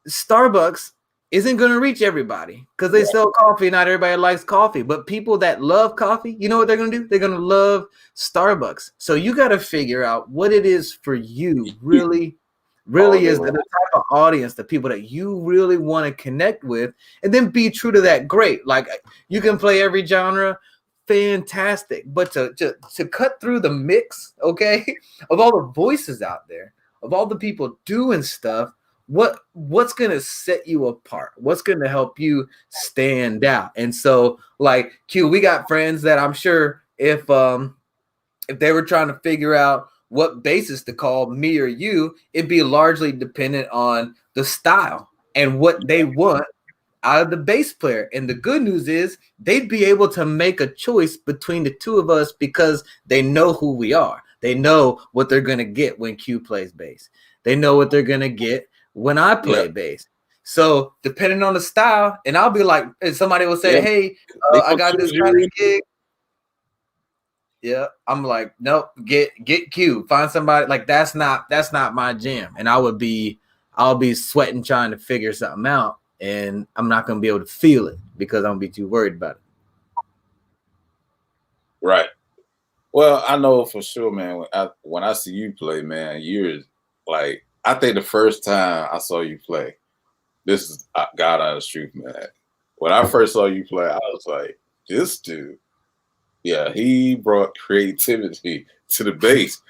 Starbucks isn't going to reach everybody because they sell coffee. Not everybody likes coffee, but people that love coffee, you know what they're going to do? They're going to love Starbucks. So you got to figure out what it is for you. Really is the type of audience, the people that you really want to connect with, and then be true to that. Great. Like, you can play every genre. Fantastic. But to cut through the mix, okay, of all the voices out there, of all the people doing stuff, what's going to set you apart? What's going to help you stand out? And so, like, Q, we got friends that I'm sure if they were trying to figure out what bassist to call, me or you, it'd be largely dependent on the style and what they want out of the bass player. And the good news is they'd be able to make a choice between the two of us because they know who we are. They know what they're going to get when Q plays bass. They know what they're going to get when I play bass. So depending on the style, and I'll be like, and somebody will say, hey, I got this kind of gig. Yeah, I'm like, nope, get Q. Find somebody. Like, that's not my jam. And I'll be sweating trying to figure something out. And I'm not going to be able to feel it because I'm going to be too worried about it. Right. Well, I know for sure, man, when I see you play, man, you're like, I think the first time I saw you play, this is God honest truth, man. When I first saw you play, I was like, this dude, yeah, he brought creativity to the bass.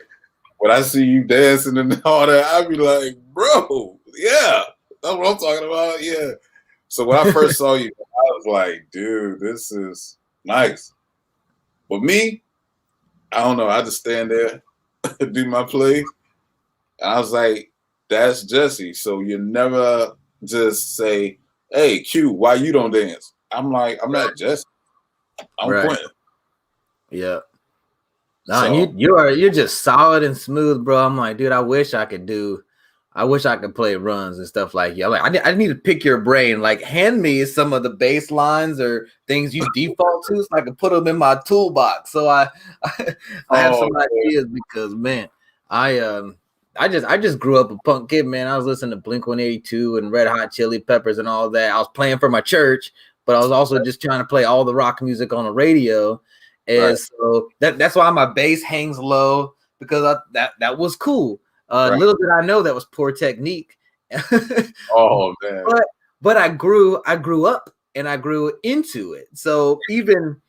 When I see you dancing and all that, I be like, bro, yeah, that's what I'm talking about. Yeah. So when I first saw you, I was like, dude, this is nice. But me, I don't know. I just stand there, do my play. And I was like, that's Jesse. So you never just say, hey, Q, why you don't dance? I'm like, I'm not Jesse. I'm Quinton. Yeah. No, so, you're just solid and smooth, bro. I'm like, dude, I wish I could do I wish I could play runs and stuff like yeah. Like I need to pick your brain. Like hand me some of the bass lines or things you default to, so I can put them in my toolbox. So I have some ideas because man, I just grew up a punk kid, man. I was listening to Blink-182 and Red Hot Chili Peppers and all that. I was playing for my church, but I was also just trying to play all the rock music on the radio. And so that's why my bass hangs low because that was cool. Little did I know that was poor technique. Oh man! But I grew up and I grew into it. So even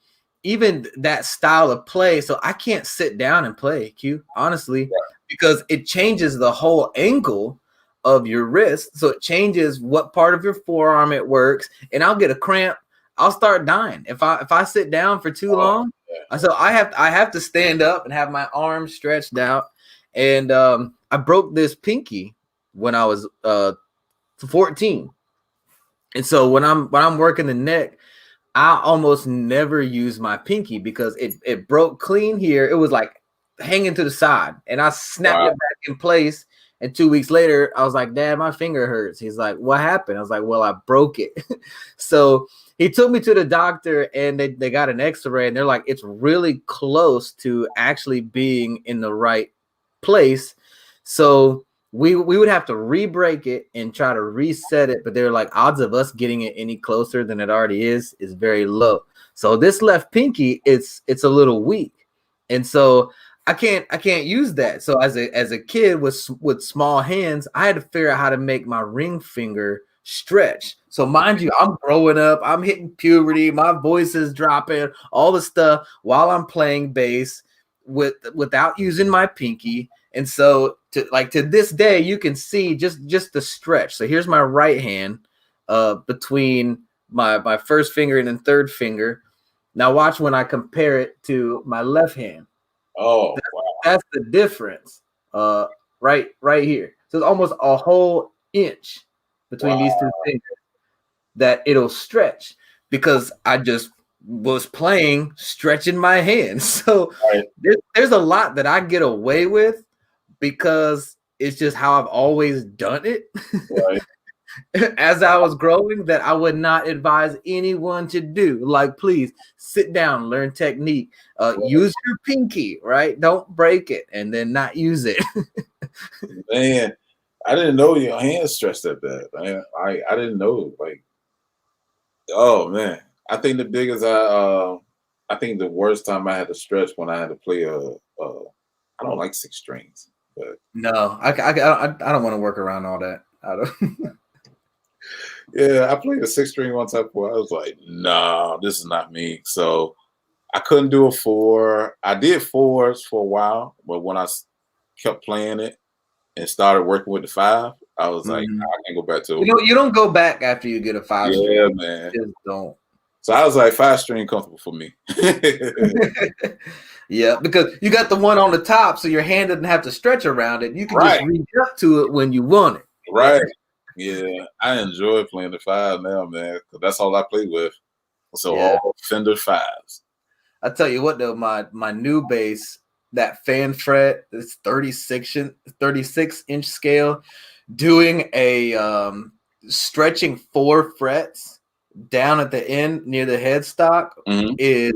that style of play, so I can't sit down and play Q honestly because it changes the whole angle of your wrist. So it changes what part of your forearm it works, and I'll get a cramp. I'll start dying if I sit down for too long. So I have to stand up and have my arms stretched out. And I broke this pinky when I was 14. And so when I'm working the neck, I almost never use my pinky because it broke clean here. It was like hanging to the side, and I snapped it back in place. And 2 weeks later, I was like, Dad, my finger hurts. He's like, what happened? I was like, well, I broke it. So he took me to the doctor, and they got an x-ray, and they're like, it's really close to actually being in the right place. So we would have to re-break it and try to reset it, but they're like, odds of us getting it any closer than it already is very low. So this left pinky, it's a little weak, and so I can't use that. So as a kid with small hands, I had to figure out how to make my ring finger stretch. So mind you, I'm growing up, I'm hitting puberty, my voice is dropping, all the stuff while I'm playing bass without using my pinky. And so to this day, you can see just the stretch. So here's my right hand between my first finger and then third finger. Now watch when I compare it to my left hand. Oh, that's the difference. Right here. So it's almost a whole inch between these two fingers that it'll stretch because I just was playing stretching my hands. So there's a lot that I get away with because it's just how I've always done it. As I was growing, that I would not advise anyone to do. Like, please sit down, learn technique, use your pinky, right? Don't break it and then not use it. Man, I didn't know your hands stretched that bad. Man, I didn't know. Like, oh man, I think the biggest I think the worst time I had to stretch when I had to play I don't like 6 strings, but no, I don't want to work around all that. I don't. Yeah, I played a 6-string one time before. I was like, nah, this is not me. So I couldn't do a 4. I did 4s for a while, but when I kept playing it and started working with the 5, I was like, nah, I can't go back to it. You don't go back after you get a 5 string. Yeah, man. You just don't. So I was like, 5-string comfortable for me. Yeah, because you got the one on the top, so your hand doesn't have to stretch around it. You can just reach up to it when you want it. Right. Yeah, I enjoy playing the 5 now, man, because that's all I play with. So all Fender 5s. I tell you what, though, my new bass, that fan fret, this 36-inch scale, doing a stretching 4 frets down at the end near the headstock is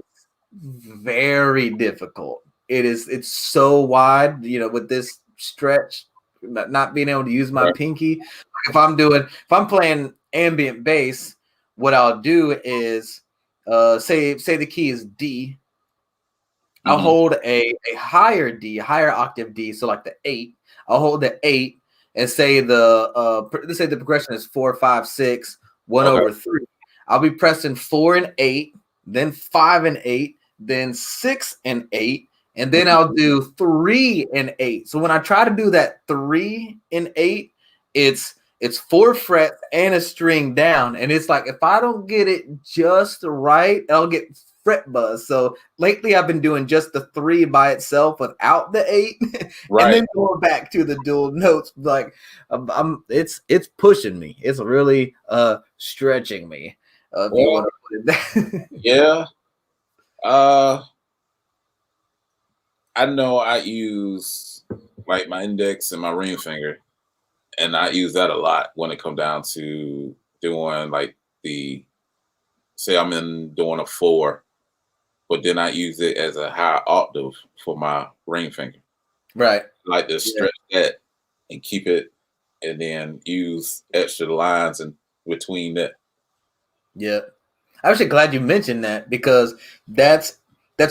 very difficult. It's so wide, with this stretch, not being able to use my pinky. If I'm playing ambient bass, what I'll do is say the key is D. I'll hold a higher D, higher octave D, so like the 8. I'll hold the 8 and say let's say the progression is 4, 5, 6, 1 over 3. I'll be pressing 4 and 8, then 5 and 8, then 6 and 8, and then I'll do 3 and 8. So when I try to do that 3 and 8, it's 4 frets and a string down, and it's like if I don't get it just right, I'll get fret buzz. So lately I've been doing just the 3 by itself without the 8, and then going back to the dual notes. Like it's pushing me. It's really stretching me. If you want to put it that. Yeah. I know I use like my index and my ring finger, And I use that a lot when it comes down to doing like say I'm doing a 4, but then I use it as a high octave for my ring finger. Right. I like to stretch that and keep it, and then use extra lines in between that. Yeah. I'm actually glad you mentioned that, because that's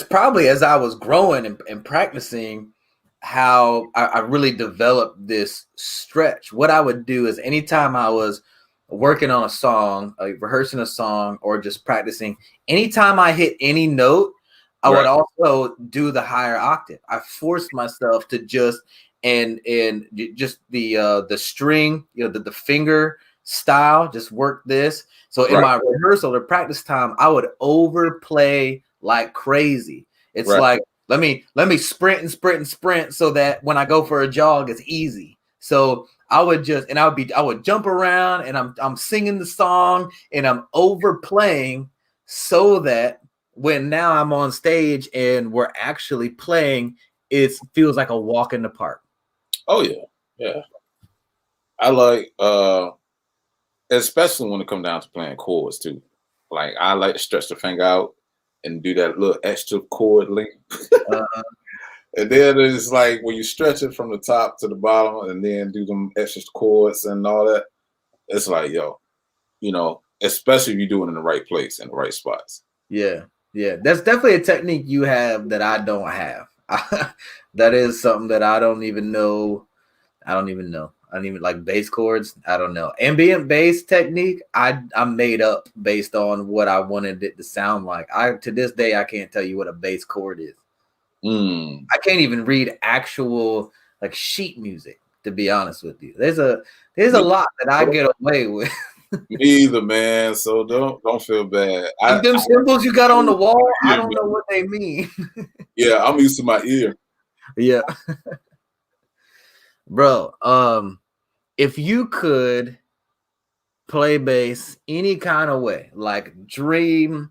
probably, as I was growing and practicing, how I really developed this stretch. What I would do is anytime I was working on a song, rehearsing a song, or just practicing, anytime I hit any note, I would also do the higher octave. I forced myself to just and just the string, the finger style, just work this. So in my rehearsal or practice time, I would overplay like crazy. It's like, let me sprint and sprint and sprint so that when I go for a jog, it's easy. So I would jump around, and I'm singing the song, and I'm overplaying so that when now I'm on stage and we're actually playing, it feels like a walk in the park. Oh yeah. I like especially when it comes down to playing chords too. Like I like to stretch the finger out and do that little extra chord length. And then it's like when you stretch it from the top to the bottom and then do them extra chords and all that, it's like, especially if you do it in the right place, in the right spots. Yeah. That's definitely a technique you have that I don't have. That is something that I don't even know. I don't even like bass chords. I don't know. Ambient bass technique, I made up based on what I wanted it to sound like. To this day, I can't tell you what a bass chord is. I can't even read actual like sheet music, to be honest with you. There's a lot that I get away with. Me either, man. So don't feel bad. Them symbols you got on the wall, I don't know what they mean. Yeah, I'm used to my ear. Yeah. Bro, if you could play bass any kind of way, like dream,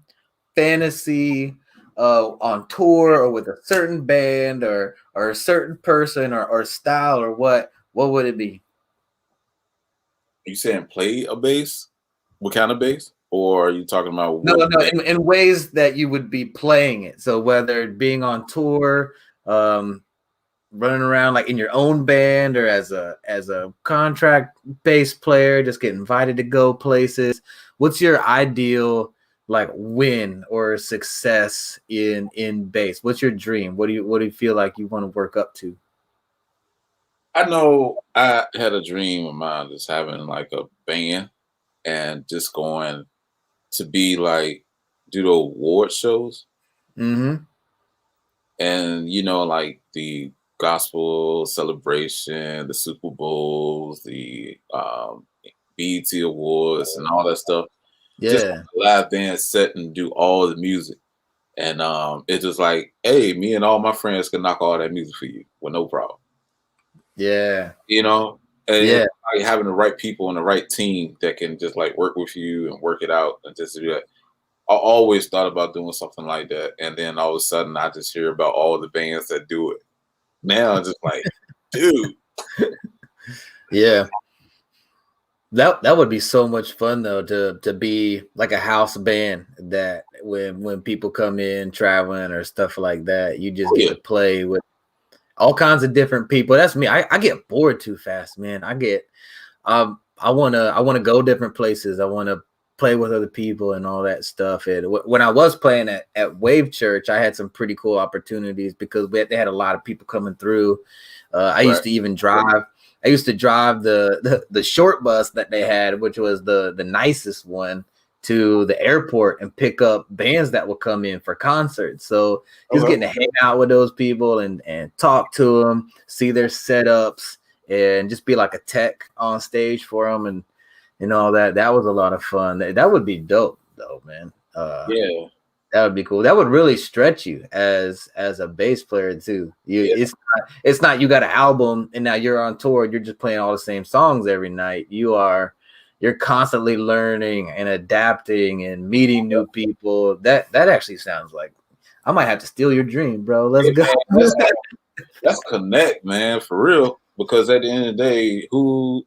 fantasy, on tour or with a certain band or a certain person or style, or what would it be? Are you saying play a bass? What kind of bass? Or are you talking about No, in ways that you would be playing it. So whether being on tour, running around like in your own band, or as a contract bass player, just get invited to go places. What's your ideal like win or success in bass? What's your dream? What do you feel like you want to work up to? I know I had a dream of mine, just having like a band and just going to be like do the award shows. Mm-hmm. And like the gospel celebration, the Super Bowls, the BET Awards, and all that stuff. Yeah. Just a live band set and do all the music. And it's just like, hey, me and all my friends can knock all that music for you with no problem. Yeah. And like having the right people and the right team that can just like work with you and work it out and just do that. I always thought about doing something like that, and then all of a sudden I just hear about all the bands that do it. Now I'm just like, dude. Yeah. That would be so much fun though, to be like a house band that when people come in traveling or stuff like that, you just get to play with all kinds of different people. That's me. I get bored too fast, man. I wanna go different places. I want to play with other people and all that stuff. And when I was playing at Wave Church, I had some pretty cool opportunities because they had a lot of people coming through. I used to even drive. I used to drive the short bus that they had, which was the nicest one, to the airport and pick up bands that would come in for concerts. So just getting to hang out with those people and talk to them, see their setups, and just be like a tech on stage for them and all that. That was a lot of fun. That would be dope though, man. That would be cool. That would really stretch you as a bass player too. It's not you got an album and now you're on tour, you're just playing all the same songs every night. You're constantly learning and adapting and meeting new people. That actually sounds like I might have to steal your dream, bro. Let's go. That's connect, man, for real. Because at the end of the day, who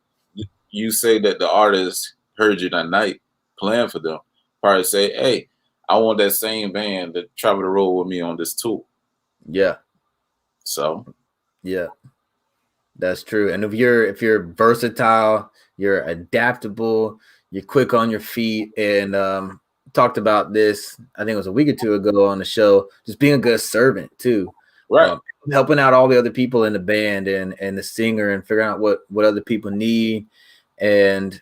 you say that the artist heard you that night playing for them, probably say, hey, I want that same band to travel the road with me on this tour. Yeah. So yeah, that's true. And if you're versatile, you're adaptable, you're quick on your feet, and talked about this, I think it was a week or two ago on the show, just being a good servant too. Right. Helping out all the other people in the band and the singer and figuring out what other people need, and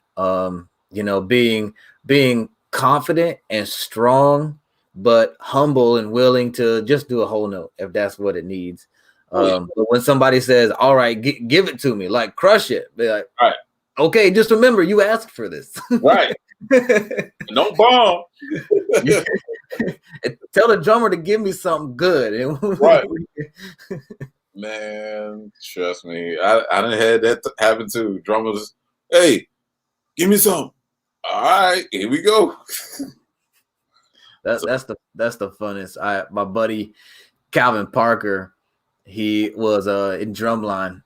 being confident and strong, but humble and willing to just do a whole note if that's what it needs. But when somebody says, all right, give it to me, like crush it, be like, right, okay, just remember you asked for this. Right. No bomb. Tell the drummer to give me something good. Right. Man, trust me. I done had that happen too. Drummers, hey, give me some. All right, here we go. That's the funnest. My buddy Calvin Parker, he was in drumline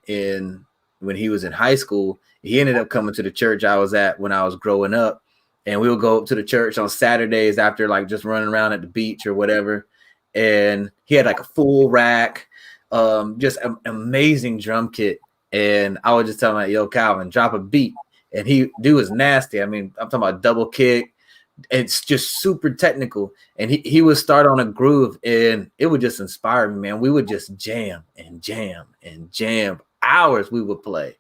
when he was in high school. He ended up coming to the church I was at when I was growing up, and we would go up to the church on Saturdays after like just running around at the beach or whatever. And he had like a full rack, just an amazing drum kit. And I would just tell him like, yo, Calvin, drop a beat. And he was nasty. I mean, I'm talking about double kick. It's just super technical. And he would start on a groove, and it would just inspire me, man. We would just jam and jam and jam. Hours we would play,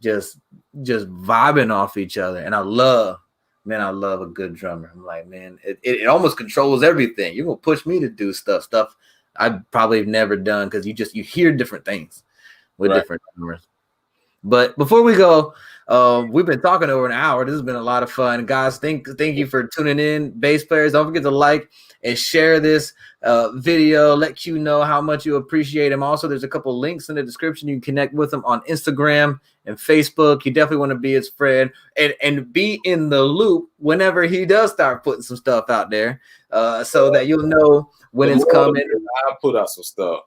just vibing off each other. And I love a good drummer. I'm like, man, it almost controls everything. You're gonna push me to do stuff I probably have never done, because you hear different things with different drummers. But before we go, we've been talking over an hour. This has been a lot of fun, guys. Thank you for tuning in. Bass players, don't forget to like and share this video. Let Q know how much you appreciate him. Also, there's a couple links in the description. You can connect with him on Instagram and Facebook. You definitely want to be his friend and be in the loop whenever he does start putting some stuff out there, so that you'll know when it's coming. I'll put out some stuff.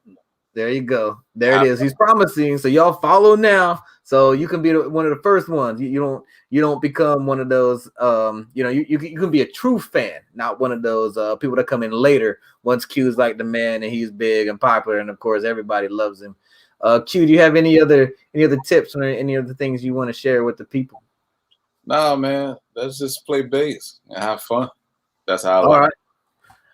There you go. There it is. He's promising. So y'all follow now, so you can be one of the first ones. You don't become one of those. You can be a true fan, not one of those people that come in later once Q's like the man and he's big and popular, and of course everybody loves him. Q, do you have any other tips or any other things you want to share with the people? Nah, man. Let's just play bass and have fun. That's how I like. All right.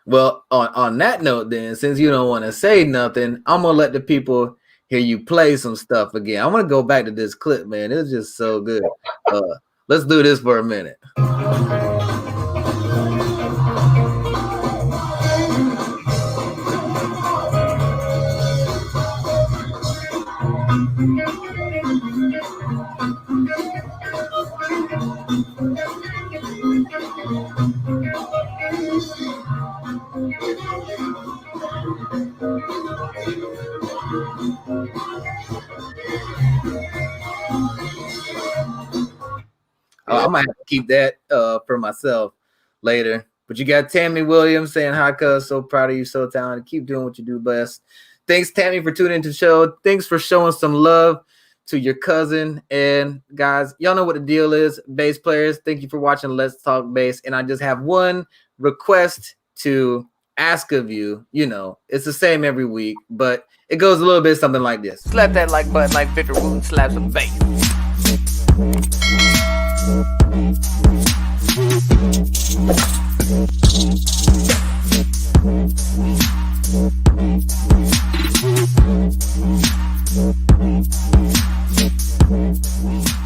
Well, on that note, then, since you don't want to say nothing, I'm gonna let the people hear you play some stuff again. I want to go back to this clip, man. It was just so good. Let's do this for a minute. I might have to keep that for myself later. But you got Tammy Williams saying hi, cuz. So proud of you, so talented. Keep doing what you do best. Thanks, Tammy, for tuning into the show. Thanks for showing some love to your cousin. And guys, y'all know what the deal is. Bass players, thank you for watching Let's Talk Bass. And I just have one request to ask of you. It's the same every week, but it goes a little bit something like this. Slap that like button like Victor Wooten slaps some bass.